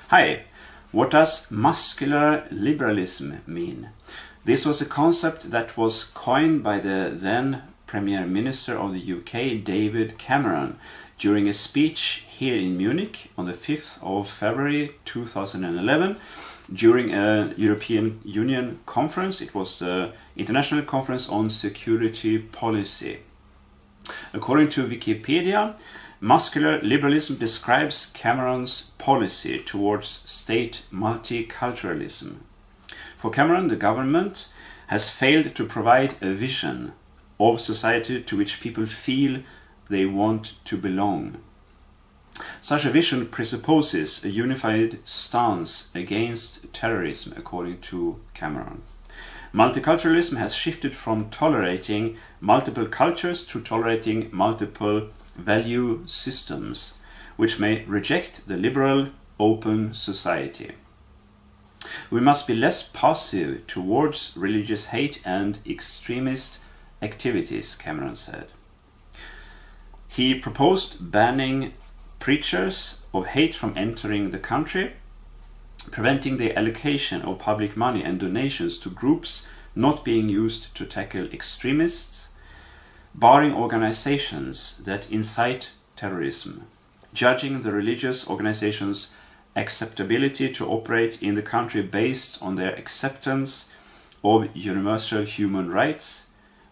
Hi, what does muscular liberalism mean? This was a concept that was coined by the then Premier Minister of the UK, David Cameron, during a speech here in Munich on the 5th of February 2011 during a European Union conference. It was the International Conference on Security Policy. According to Wikipedia, muscular liberalism describes Cameron's policy towards state multiculturalism. For Cameron, the government has failed to provide a vision of society to which people feel they want to belong. Such a vision presupposes a unified stance against terrorism, according to Cameron. Multiculturalism has shifted from tolerating multiple cultures to tolerating multiple value systems, which may reject the liberal, open society. We must be less passive towards religious hate and extremist activities, Cameron said. He proposed banning preachers of hate from entering the country, preventing the allocation of public money and donations to groups not being used to tackle extremists, barring organizations that incite terrorism, judging the religious organizations' acceptability to operate in the country based on their acceptance of universal human rights,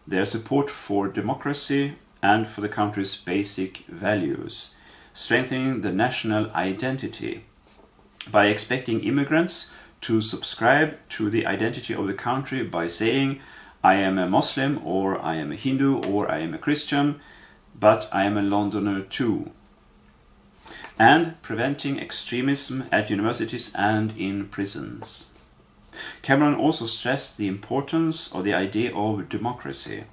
their support for democracy and for the country's basic values, strengthening the national identity by expecting immigrants to subscribe to the identity of the country by saying, I am a Muslim, or I am a Hindu, or I am a Christian, but I am a Londoner too. And preventing extremism at universities and in prisons. Cameron also stressed the importance of the idea of democracy,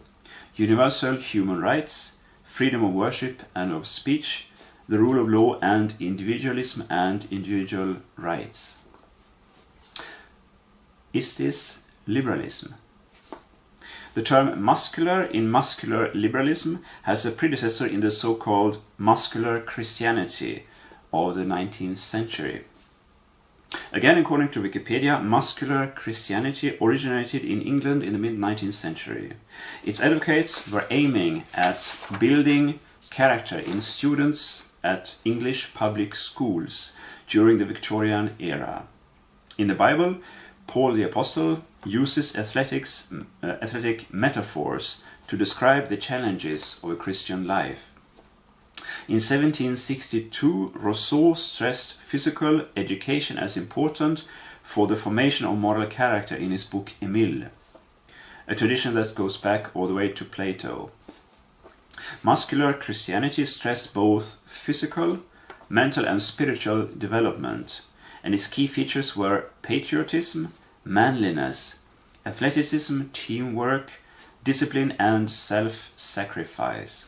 universal human rights, freedom of worship and of speech, the rule of law and individualism and individual rights. Is this liberalism? The term muscular in muscular liberalism has a predecessor in the so-called muscular Christianity of the 19th century. Again, according to Wikipedia, muscular Christianity originated in England in the mid-19th century. Its advocates were aiming at building character in students at English public schools during the Victorian era. In the Bible, Paul the Apostle uses athletic metaphors to describe the challenges of a Christian life. In 1762, Rousseau stressed physical education as important for the formation of moral character in his book Emile, a tradition that goes back all the way to Plato. Muscular Christianity stressed both physical, mental and spiritual development, and its key features were patriotism, manliness, athleticism, teamwork, discipline and self-sacrifice.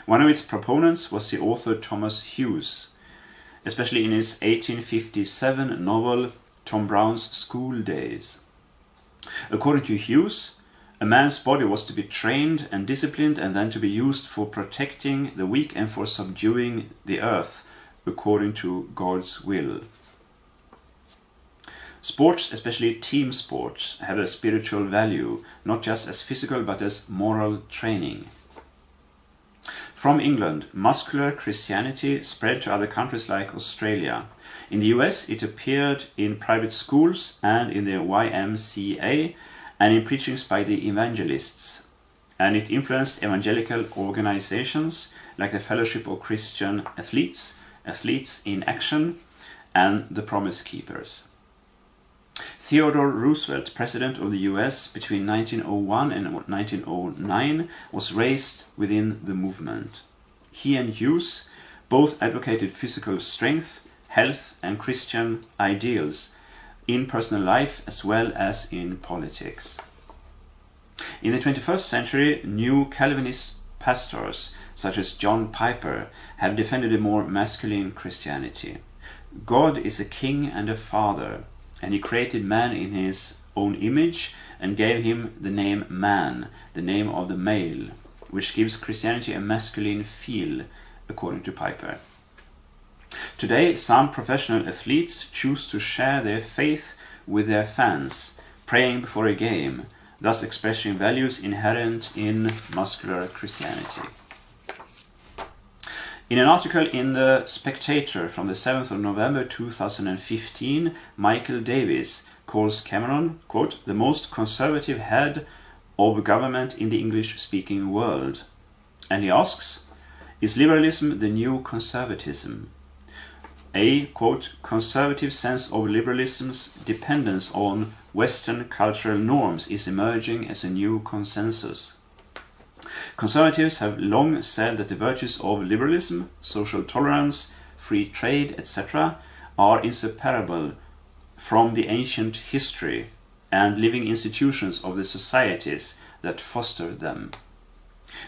One of its proponents was the author Thomas Hughes, especially in his 1857 novel Tom Brown's School Days. According to Hughes, a man's body was to be trained and disciplined and then to be used for protecting the weak and for subduing the earth according to God's will. Sports, especially team sports, have a spiritual value, not just as physical but as moral training. From England, muscular Christianity spread to other countries like Australia. In the US, it appeared in private schools and in the YMCA and in preachings by the evangelists. And it influenced evangelical organizations like the Fellowship of Christian Athletes, Athletes in Action, and the Promise Keepers. Theodore Roosevelt, President of the US between 1901 and 1909, was raised within the movement. He and Hughes both advocated physical strength, health and Christian ideals in personal life as well as in politics. In the 21st century, new Calvinist pastors such as John Piper have defended a more masculine Christianity. God is a king and a father, and he created man in his own image and gave him the name man, the name of the male, which gives Christianity a masculine feel, according to Piper. Today, some professional athletes choose to share their faith with their fans, praying before a game, thus expressing values inherent in muscular Christianity. In an article in The Spectator from the 7th of November 2015, Michael Davis calls Cameron, quote, the most conservative head of government in the English-speaking world. And he asks, is liberalism the new conservatism? A, quote, conservative sense of liberalism's dependence on Western cultural norms is emerging as a new consensus. Conservatives have long said that the virtues of liberalism, social tolerance, free trade, etc., are inseparable from the ancient history and living institutions of the societies that foster them.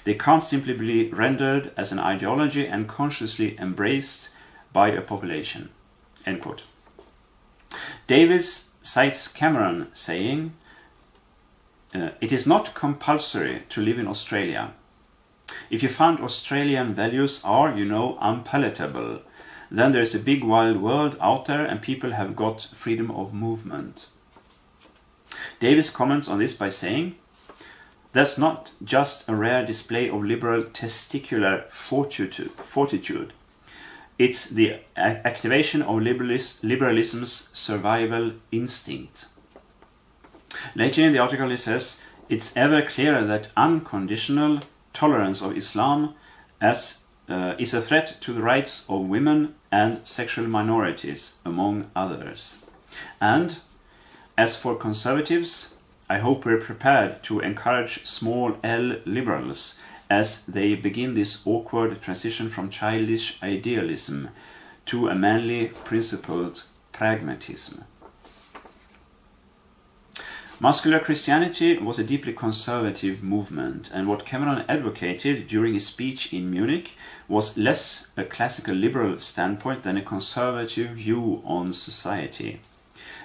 They can't simply be rendered as an ideology and consciously embraced by a population. End quote. Davis cites Cameron saying, it is not compulsory to live in Australia. If you find Australian values are, unpalatable, then there is a big wild world out there and people have got freedom of movement. Davis comments on this by saying, that's not just a rare display of liberal testicular fortitude. It's the activation of liberalism's survival instinct. Later in the article he says, it's ever clearer that unconditional tolerance of Islam is a threat to the rights of women and sexual minorities, among others. And as for conservatives, I hope we're prepared to encourage small L liberals as they begin this awkward transition from childish idealism to a manly, principled pragmatism. Muscular Christianity was a deeply conservative movement, and what Cameron advocated during his speech in Munich was less a classical liberal standpoint than a conservative view on society.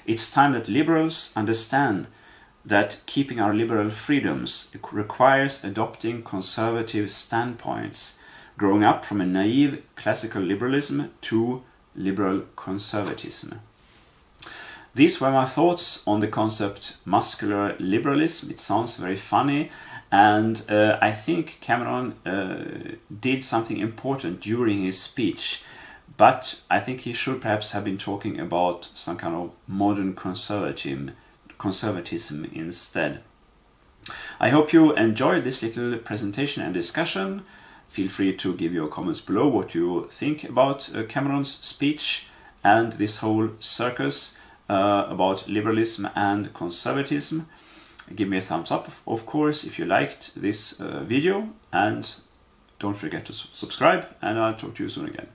It's time that liberals understand that keeping our liberal freedoms requires adopting conservative standpoints, growing up from a naive classical liberalism to liberal conservatism. These were my thoughts on the concept muscular liberalism. It sounds very funny, and I think Cameron did something important during his speech, but I think he should perhaps have been talking about some kind of modern conservatism instead. I hope you enjoyed this little presentation and discussion. Feel free to give your comments below what you think about Cameron's speech and this whole circus about liberalism and conservatism. Give me a thumbs up, of course, if you liked this video, and don't forget to subscribe, and I'll talk to you soon again.